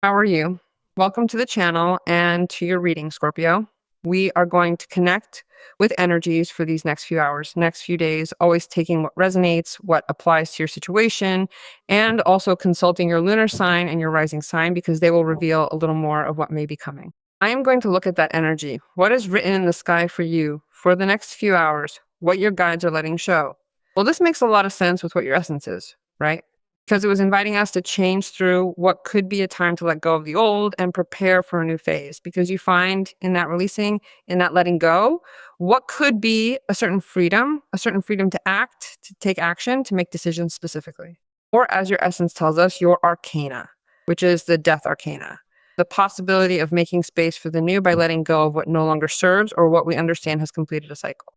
How are you? Welcome to the channel and to your reading, Scorpio. We are going to connect with energies for these next few hours, next few days, always taking what resonates, what applies to your situation, and also consulting your lunar sign and your rising sign because they will reveal a little more of what may be coming. I am going to look at that energy. What is written in the sky for you for the next few hours? What your guides are letting show? Well, this makes a lot of sense with what your essence is, right? Because it was inviting us to change through what could be a time to let go of the old and prepare for a new phase. Because you find in that releasing, in that letting go, what could be a certain freedom to act, to take action, to make decisions specifically. Or as your essence tells us, your arcana, which is the death arcana. The possibility of making space for the new by letting go of what no longer serves or what we understand has completed a cycle.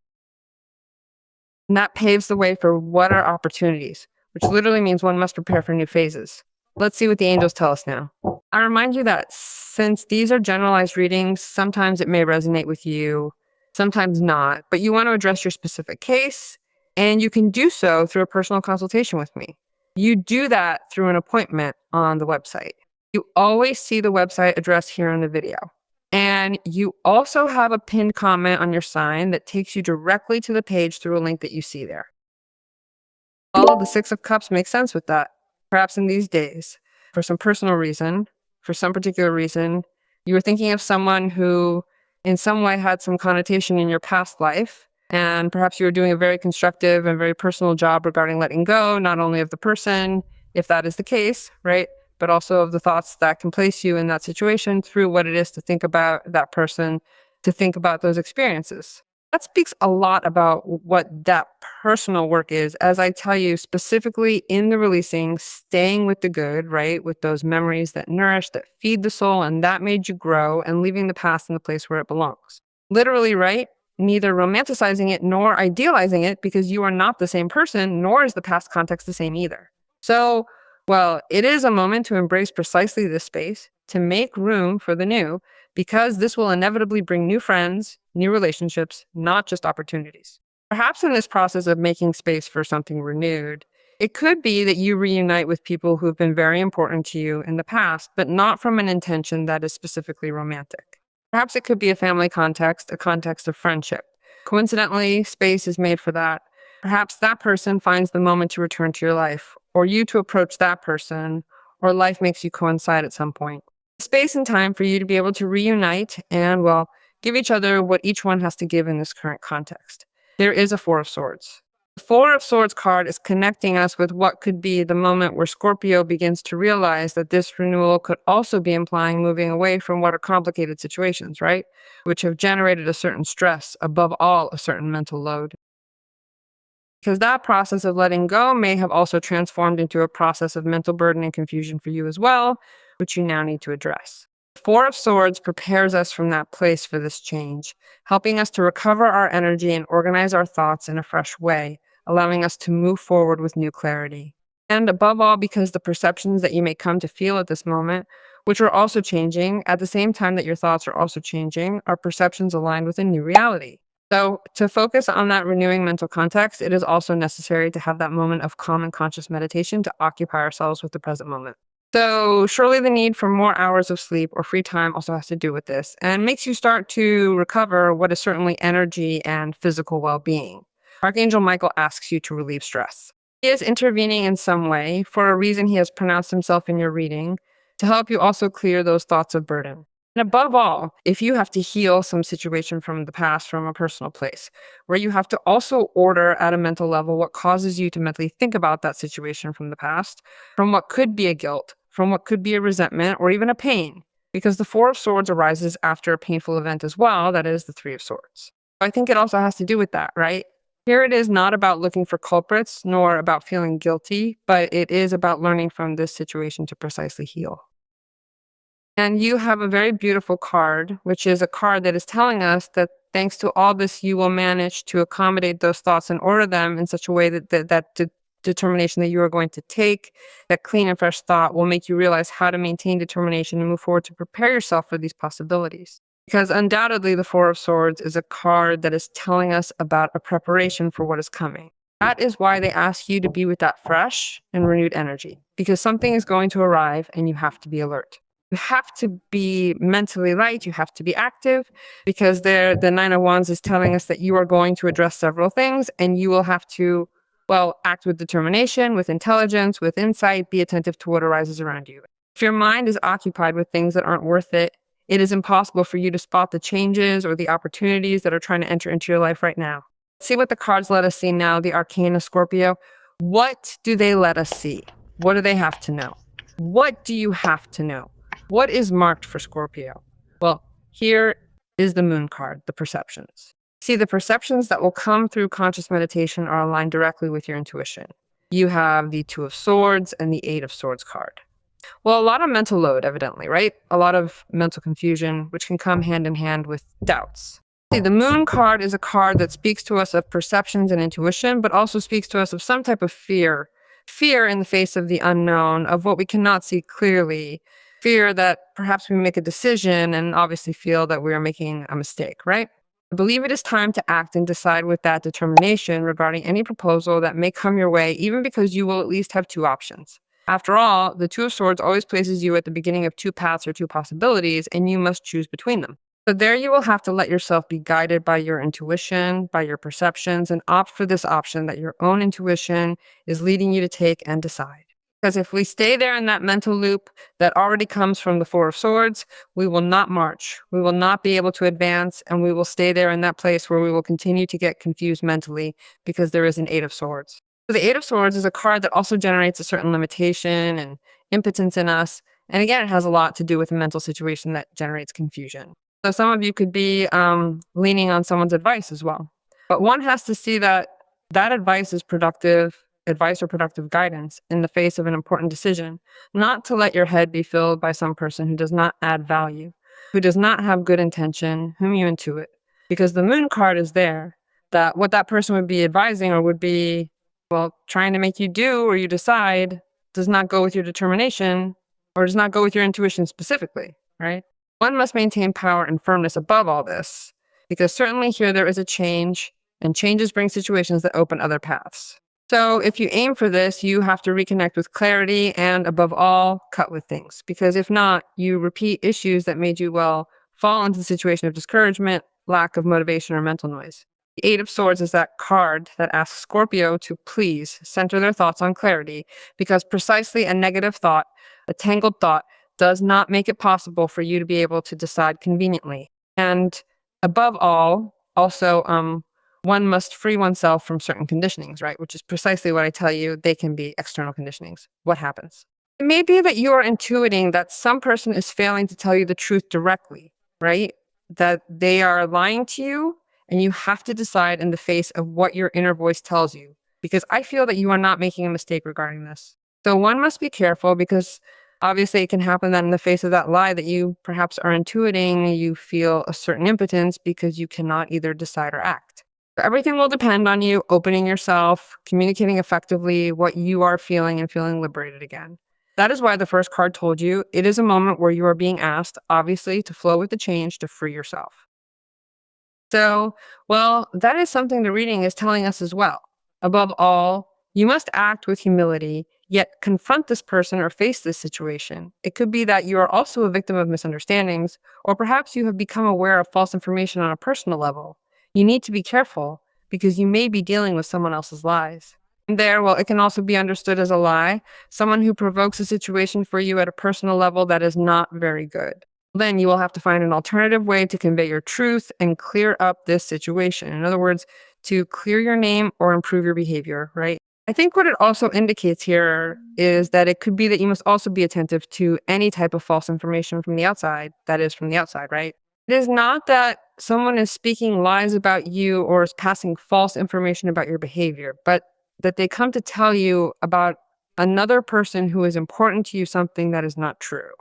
And that paves the way for what are opportunities, which literally means one must prepare for new phases. Let's see what the angels tell us now. I remind you that since these are generalized readings, sometimes it may resonate with you, sometimes not, but you want to address your specific case, and you can do so through a personal consultation with me. You do that through an appointment on the website. You always see the website address here in the video. And you also have a pinned comment on your sign that takes you directly to the page through a link that you see there. All of the Six of Cups makes sense with that. Perhaps in these days, for some personal reason, for some particular reason, you were thinking of someone who in some way had some connotation in your past life. And perhaps you were doing a very constructive and very personal job regarding letting go, not only of the person, if that is the case, right? But also of the thoughts that can place you in that situation through what it is to think about that person, to think about those experiences. That speaks a lot about what that personal work is. As I tell you, specifically in the releasing, staying with the good, right? With those memories that nourish, that feed the soul, and that made you grow, and leaving the past in the place where it belongs. Literally, right? Neither romanticizing it nor idealizing it, because you are not the same person, nor is the past context the same either. So, well, it is a moment to embrace precisely this space, to make room for the new, because this will inevitably bring new friends, new relationships, not just opportunities. Perhaps in this process of making space for something renewed, it could be that you reunite with people who have been very important to you in the past, but not from an intention that is specifically romantic. Perhaps it could be a family context, a context of friendship. Coincidentally, space is made for that. Perhaps that person finds the moment to return to your life, or you to approach that person, or life makes you coincide at some point. Space and time for you to be able to reunite and, well, give each other what each one has to give in this current context. There is a Four of Swords. The Four of Swords card is connecting us with what could be the moment where Scorpio begins to realize that this renewal could also be implying moving away from what are complicated situations, right? Which have generated a certain stress, above all, a certain mental load. Because that process of letting go may have also transformed into a process of mental burden and confusion for you as well, which you now need to address. The Four of Swords prepares us from that place for this change, helping us to recover our energy and organize our thoughts in a fresh way, allowing us to move forward with new clarity. And above all, because the perceptions that you may come to feel at this moment, which are also changing, at the same time that your thoughts are also changing, are perceptions aligned with a new reality. So to focus on that renewing mental context, it is also necessary to have that moment of calm and conscious meditation to occupy ourselves with the present moment. So surely the need for more hours of sleep or free time also has to do with this and makes you start to recover what is certainly energy and physical well-being. Archangel Michael asks you to relieve stress. He is intervening in some way for a reason he has pronounced himself in your reading to help you also clear those thoughts of burden. And above all, if you have to heal some situation from the past, from a personal place, where you have to also order at a mental level what causes you to mentally think about that situation from the past, from what could be a guilt, from what could be a resentment, or even a pain, because the Four of Swords arises after a painful event as well, that is the Three of Swords. I think it also has to do with that, right? Here it is not about looking for culprits, nor about feeling guilty, but it is about learning from this situation to precisely heal. And you have a very beautiful card, which is a card that is telling us that thanks to all this, you will manage to accommodate those thoughts and order them in such a way that determination that you are going to take, that clean and fresh thought will make you realize how to maintain determination and move forward to prepare yourself for these possibilities. Because undoubtedly, the Four of Swords is a card that is telling us about a preparation for what is coming. That is why they ask you to be with that fresh and renewed energy, because something is going to arrive and you have to be alert. You have to be mentally light. You have to be active because the Nine of Wands is telling us that you are going to address several things and you will have to, well, act with determination, with intelligence, with insight, be attentive to what arises around you. If your mind is occupied with things that aren't worth it, it is impossible for you to spot the changes or the opportunities that are trying to enter into your life right now. See what the cards let us see now, the Arcana Scorpio. What do they let us see? What do they have to know? What do you have to know? What is marked for Scorpio? Well, here is the Moon card, the perceptions. See, the perceptions that will come through conscious meditation are aligned directly with your intuition. You have the Two of Swords and the Eight of Swords card. Well, a lot of mental load, evidently, right? A lot of mental confusion, which can come hand in hand with doubts. See, the Moon card is a card that speaks to us of perceptions and intuition, but also speaks to us of some type of fear. Fear in the face of the unknown, of what we cannot see clearly. Fear that perhaps we make a decision and obviously feel that we are making a mistake, right? I believe it is time to act and decide with that determination regarding any proposal that may come your way, even because you will at least have two options. After all, the Two of Swords always places you at the beginning of two paths or two possibilities, and you must choose between them. So there you will have to let yourself be guided by your intuition, by your perceptions, and opt for this option that your own intuition is leading you to take and decide. Because if we stay there in that mental loop that already comes from the Four of Swords, we will not march. We will not be able to advance, and we will stay there in that place where we will continue to get confused mentally because there is an Eight of Swords. So the Eight of Swords is a card that also generates a certain limitation and impotence in us. And again, it has a lot to do with a mental situation that generates confusion. So some of you could be leaning on someone's advice as well. But one has to see that that advice is productive advice or productive guidance in the face of an important decision, not to let your head be filled by some person who does not add value, who does not have good intention, whom you intuit. Because the Moon card is there, that what that person would be advising or would be, well, trying to make you do or you decide does not go with your determination or does not go with your intuition specifically, right? One must maintain power and firmness above all this, because certainly here there is a change, and changes bring situations that open other paths. So if you aim for this, you have to reconnect with clarity and, above all, cut with things. Because if not, you repeat issues that made you, well, fall into the situation of discouragement, lack of motivation, or mental noise. The Eight of Swords is that card that asks Scorpio to please center their thoughts on clarity, because precisely a negative thought, a tangled thought, does not make it possible for you to be able to decide conveniently. And above all, also, one must free oneself from certain conditionings, right? Which is precisely what I tell you, they can be external conditionings. What happens? It may be that you are intuiting that some person is failing to tell you the truth directly, right? That they are lying to you, and you have to decide in the face of what your inner voice tells you. Because I feel that you are not making a mistake regarding this. So one must be careful, because obviously it can happen that in the face of that lie that you perhaps are intuiting, you feel a certain impotence because you cannot either decide or act. Everything will depend on you opening yourself, communicating effectively what you are feeling, and feeling liberated again. That is why the first card told you it is a moment where you are being asked, obviously, to flow with the change to free yourself. So, well, that is something the reading is telling us as well. Above all, you must act with humility, yet confront this person or face this situation. It could be that you are also a victim of misunderstandings, or perhaps you have become aware of false information on a personal level. You need to be careful because you may be dealing with someone else's lies. And there, well, it can also be understood as a lie, someone who provokes a situation for you at a personal level that is not very good. Then you will have to find an alternative way to convey your truth and clear up this situation. In other words, to clear your name or improve your behavior, right? I think what it also indicates here is that it could be that you must also be attentive to any type of false information from the outside, that is from the outside, right? It is not that someone is speaking lies about you or is passing false information about your behavior, but that they come to tell you about another person who is important to you something that is not true.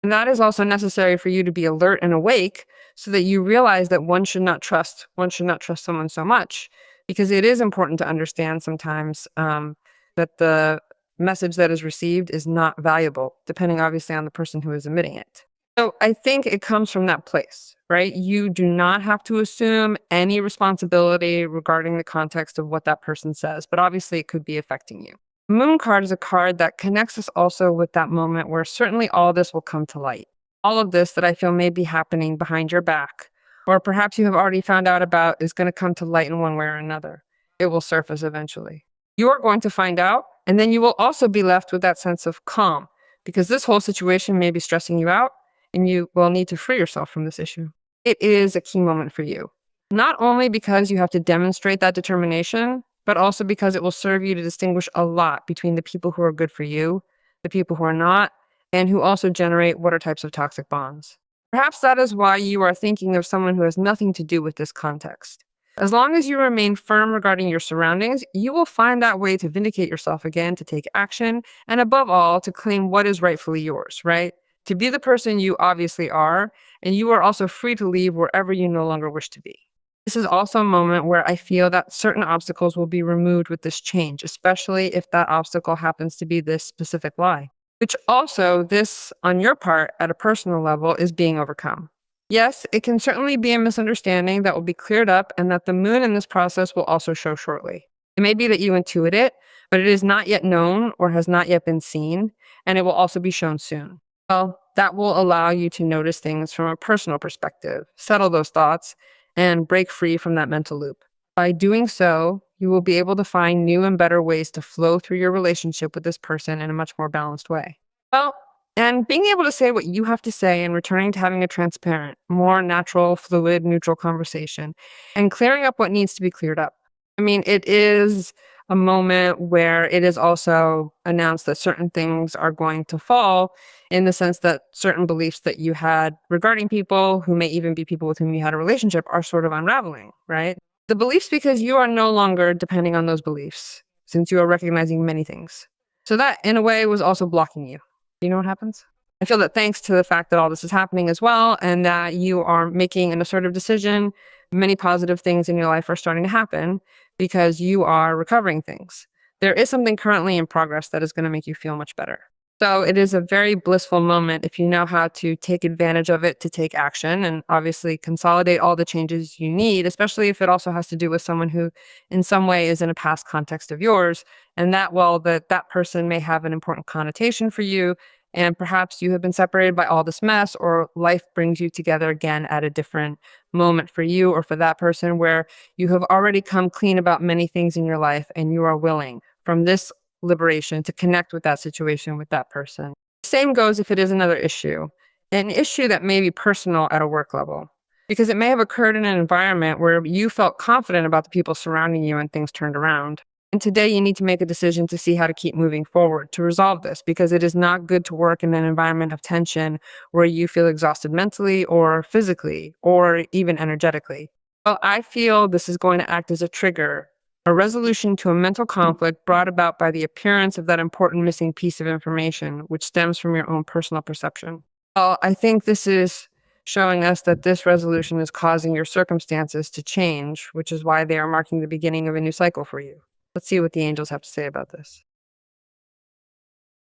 And that is also necessary for you to be alert and awake so that you realize that one should not trust someone so much, because it is important to understand sometimes that the message that is received is not valuable, depending obviously on the person who is emitting it. So I think it comes from that place, right? You do not have to assume any responsibility regarding the context of what that person says, but obviously it could be affecting you. Moon card is a card that connects us also with that moment where certainly all this will come to light. All of this that I feel may be happening behind your back, or perhaps you have already found out about, is going to come to light in one way or another. It will surface eventually. You are going to find out, and then you will also be left with that sense of calm, because this whole situation may be stressing you out, and you will need to free yourself from this issue. It is a key moment for you, not only because you have to demonstrate that determination, but also because it will serve you to distinguish a lot between the people who are good for you, the people who are not, and who also generate what are types of toxic bonds. Perhaps that is why you are thinking of someone who has nothing to do with this context. As long as you remain firm regarding your surroundings, you will find that way to vindicate yourself again, to take action, and above all, to claim what is rightfully yours, right? To be the person you obviously are, and you are also free to leave wherever you no longer wish to be. This is also a moment where I feel that certain obstacles will be removed with this change, especially if that obstacle happens to be this specific lie, which also this, on your part, at a personal level, is being overcome. Yes, it can certainly be a misunderstanding that will be cleared up, and that the moon in this process will also show shortly. It may be that you intuit it, but it is not yet known or has not yet been seen, and it will also be shown soon. Well, that will allow you to notice things from a personal perspective, settle those thoughts, and break free from that mental loop. By doing so, you will be able to find new and better ways to flow through your relationship with this person in a much more balanced way. Well, and being able to say what you have to say and returning to having a transparent, more natural, fluid, neutral conversation and clearing up what needs to be cleared up. I mean, it is a moment where it is also announced that certain things are going to fall, in the sense that certain beliefs that you had regarding people who may even be people with whom you had a relationship are sort of unraveling, right? The beliefs, because you are no longer depending on those beliefs, since you are recognizing many things. So that, in a way, was also blocking you. Do you know what happens? I feel that thanks to the fact that all this is happening as well, and that you are making an assertive decision, many positive things in your life are starting to happen because you are recovering things. There is something currently in progress that is going to make you feel much better. So it is a very blissful moment if you know how to take advantage of it, to take action, and obviously consolidate all the changes you need, especially if it also has to do with someone who in some way is in a past context of yours, and that, well, that person may have an important connotation for you, and perhaps you have been separated by all this mess, or life brings you together again at a different moment for you or for that person, where you have already come clean about many things in your life and you are willing from this liberation to connect with that situation, with that person. Same goes if it is another issue, an issue that may be personal at a work level, because it may have occurred in an environment where you felt confident about the people surrounding you and things turned around. And today you need to make a decision to see how to keep moving forward to resolve this, because it is not good to work in an environment of tension where you feel exhausted mentally or physically or even energetically. Well, I feel this is going to act as a trigger, a resolution to a mental conflict brought about by the appearance of that important missing piece of information, which stems from your own personal perception. Well, I think this is showing us that this resolution is causing your circumstances to change, which is why they are marking the beginning of a new cycle for you. Let's see what the angels have to say about this.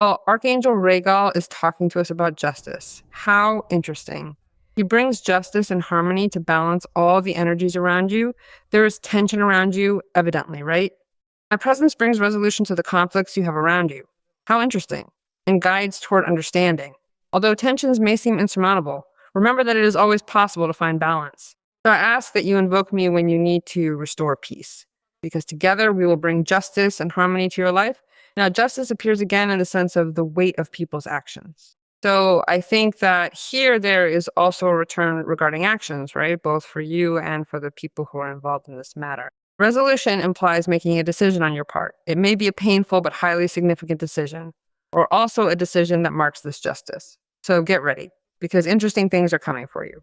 Well, Archangel Raguel is talking to us about justice. How interesting. He brings justice and harmony to balance all the energies around you. There is tension around you, evidently, right? My presence brings resolution to the conflicts you have around you. How interesting. And guides toward understanding. Although tensions may seem insurmountable, remember that it is always possible to find balance. So I ask that you invoke me when you need to restore peace, because together we will bring justice and harmony to your life. Now, justice appears again in the sense of the weight of people's actions. So I think that here there is also a return regarding actions, right? Both for you and for the people who are involved in this matter. Resolution implies making a decision on your part. It may be a painful but highly significant decision, or also a decision that marks this justice. So get ready, because interesting things are coming for you.